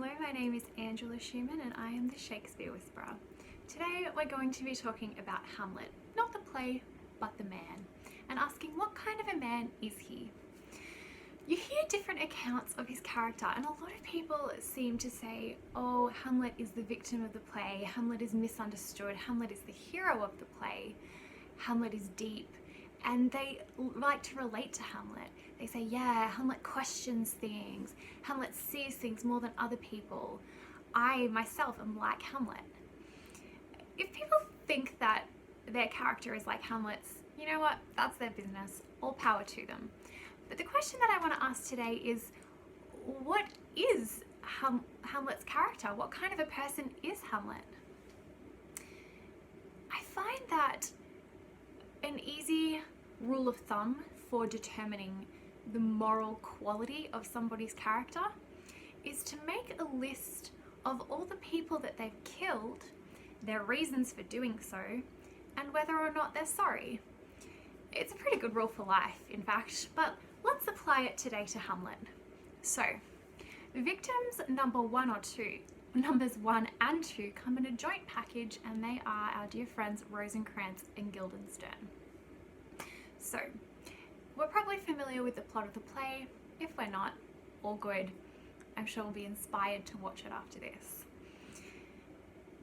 Hello, my name is Angela Schumann and I am the Shakespeare Whisperer. Today we're going to be talking about Hamlet, not the play, but the man, and asking what kind of a man is he? You hear different accounts of his character and a lot of people seem to say, oh, Hamlet is the victim of the play, Hamlet is misunderstood, Hamlet is the hero of the play, Hamlet is deep, and they like to relate to Hamlet. They say, yeah, Hamlet questions things, Hamlet sees things more than other people. I myself am like Hamlet. If people think that their character is like Hamlet's, you know what, that's their business, all power to them. But the question that I want to ask today is, what is Hamlet's character? What kind of a person is Hamlet? I find that an easy rule of thumb for determining the moral quality of somebody's character is to make a list of all the people that they've killed, their reasons for doing so, and whether or not they're sorry. It's a pretty good rule for life, in fact, but let's apply it today to Hamlet. So, victims numbers 1 and 2 come in a joint package, and they are our dear friends Rosencrantz and Guildenstern. So, we're probably familiar with the plot of the play. If we're not, all good. I'm sure we'll be inspired to watch it after this.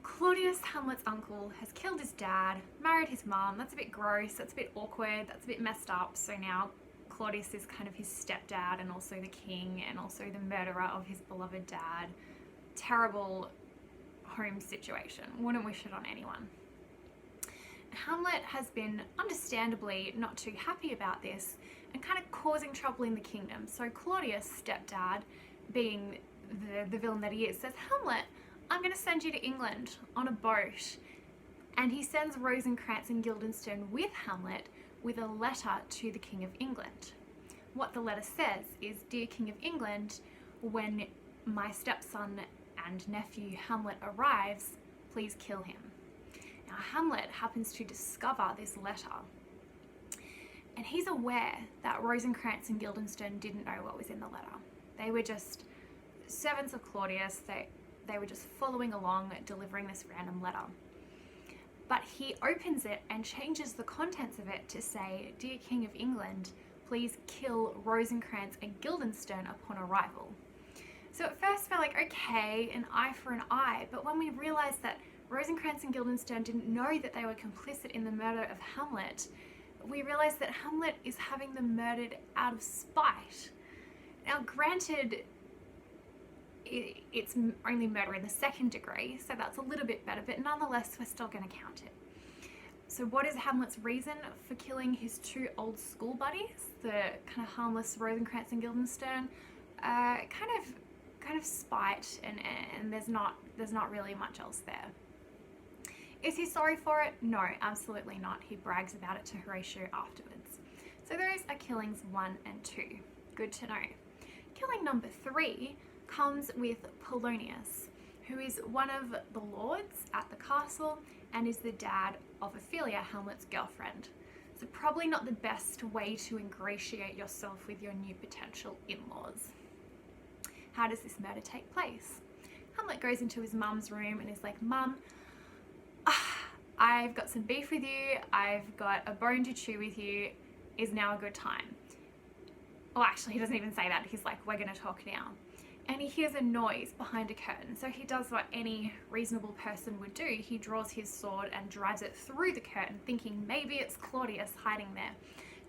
Claudius, Hamlet's uncle, has killed his dad, married his mum. That's a bit gross, that's a bit awkward, that's a bit messed up. So now Claudius is kind of his stepdad and also the king and also the murderer of his beloved dad. Terrible home situation. Wouldn't wish it on anyone. Hamlet has been understandably not too happy about this and kind of causing trouble in the kingdom. So Claudius, stepdad, being the villain that he is, says, Hamlet, I'm going to send you to England on a boat. And he sends Rosencrantz and Guildenstern with Hamlet with a letter to the King of England. What the letter says is, Dear King of England, when my stepson and nephew Hamlet arrives, please kill him. Now Hamlet happens to discover this letter, and he's aware that Rosencrantz and Guildenstern didn't know what was in the letter. They were just servants of Claudius, they were just following along, delivering this random letter. But he opens it and changes the contents of it to say, Dear King of England, please kill Rosencrantz and Guildenstern upon arrival. So at first we're like, okay, an eye for an eye, but when we realize that Rosencrantz and Guildenstern didn't know that they were complicit in the murder of Hamlet, we realize that Hamlet is having them murdered out of spite. Now granted, it's only murder in the second degree, so that's a little bit better, but nonetheless we're still going to count it. So what is Hamlet's reason for killing his two old school buddies, the kind of harmless Rosencrantz and Guildenstern? Kind of spite, and there's not really much else there. Is he sorry for it? No, absolutely not. He brags about it to Horatio afterwards. So those are killings 1 and 2. Good to know. Killing number 3 comes with Polonius, who is one of the lords at the castle and is the dad of Ophelia, Hamlet's girlfriend. So probably not the best way to ingratiate yourself with your new potential in-laws. How does this murder take place? Hamlet goes into his mum's room and is like, Mum, I've got some beef with you, I've got a bone to chew with you, is now a good time? Well, actually, he doesn't even say that. He's like, we're going to talk now. And he hears a noise behind a curtain. So he does what any reasonable person would do. He draws his sword and drives it through the curtain, thinking maybe it's Claudius hiding there.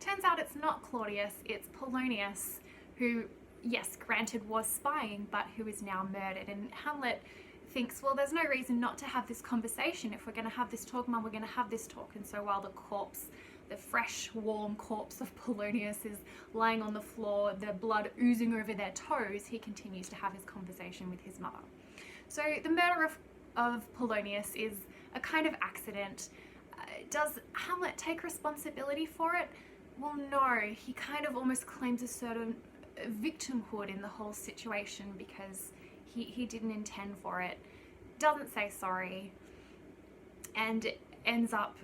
Turns out it's not Claudius, it's Polonius, who, yes, granted was spying, but who is now murdered. And Hamlet thinks, well, there's no reason not to have this conversation. If we're going to have this talk, Mum, we're going to have this talk. And so while the fresh, warm corpse of Polonius is lying on the floor, the blood oozing over their toes, he continues to have his conversation with his mother. So the murder of Polonius is a kind of accident. Does Hamlet take responsibility for it? Well, no. He kind of almost claims a certain victimhood in the whole situation because he didn't intend for it, doesn't say sorry, and ends up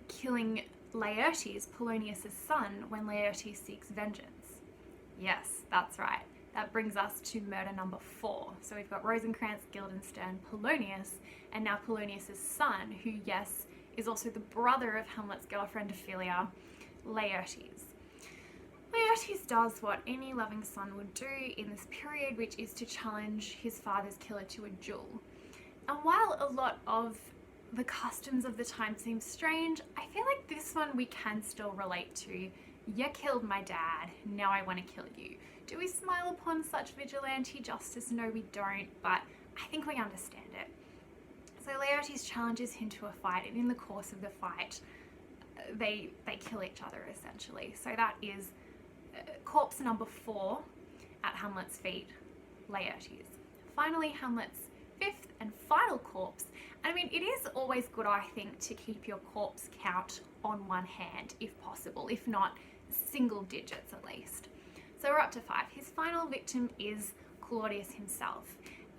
killing Laertes, Polonius' son, when Laertes seeks vengeance. Yes, that's right. That brings us to murder number 4. So we've got Rosencrantz, Guildenstern, Polonius, and now Polonius's son, who, yes, is also the brother of Hamlet's girlfriend Ophelia, Laertes. Laertes does what any loving son would do in this period, which is to challenge his father's killer to a duel. And while a lot of the customs of the time seem strange, I feel like this one we can still relate to. You killed my dad, now I want to kill you. Do we smile upon such vigilante justice? No, we don't, but I think we understand it. So Laertes challenges him to a fight, and in the course of the fight, they kill each other essentially. So that is corpse number 4 at Hamlet's feet, Laertes. Finally, Hamlet's 5th and final corpse. And I mean, it is always good, I think, to keep your corpse count on one hand, if possible, if not single digits at least. So we're up to 5. His final victim is Claudius himself.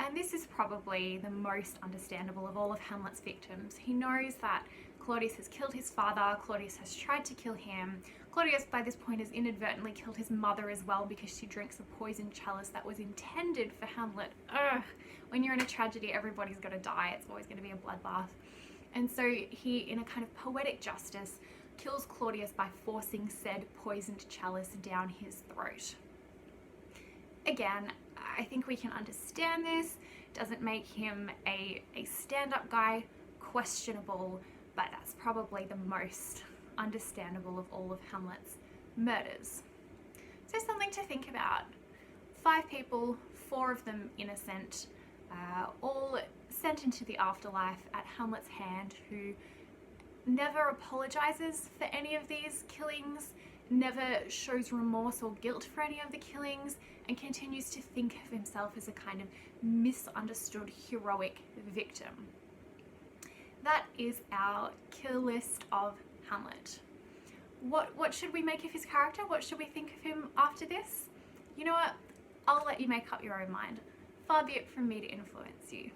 And this is probably the most understandable of all of Hamlet's victims. He knows that Claudius has killed his father, Claudius has tried to kill him. Claudius by this point has inadvertently killed his mother as well because she drinks a poisoned chalice that was intended for Hamlet. Ugh. When you're in a tragedy, everybody's got to die. It's always going to be a bloodbath. And so he, in a kind of poetic justice, kills Claudius by forcing said poisoned chalice down his throat. Again, I think we can understand this. Doesn't make him a stand-up guy, questionable, but that's probably the most understandable of all of Hamlet's murders. So something to think about. 5 people, 4 of them innocent, all sent into the afterlife at Hamlet's hand, who never apologizes for any of these killings, never shows remorse or guilt for any of the killings, and continues to think of himself as a kind of misunderstood heroic victim. That is our kill list of Hamlet. What should we make of his character? What should we think of him after this? You know what? I'll let you make up your own mind. Far be it from me to influence you.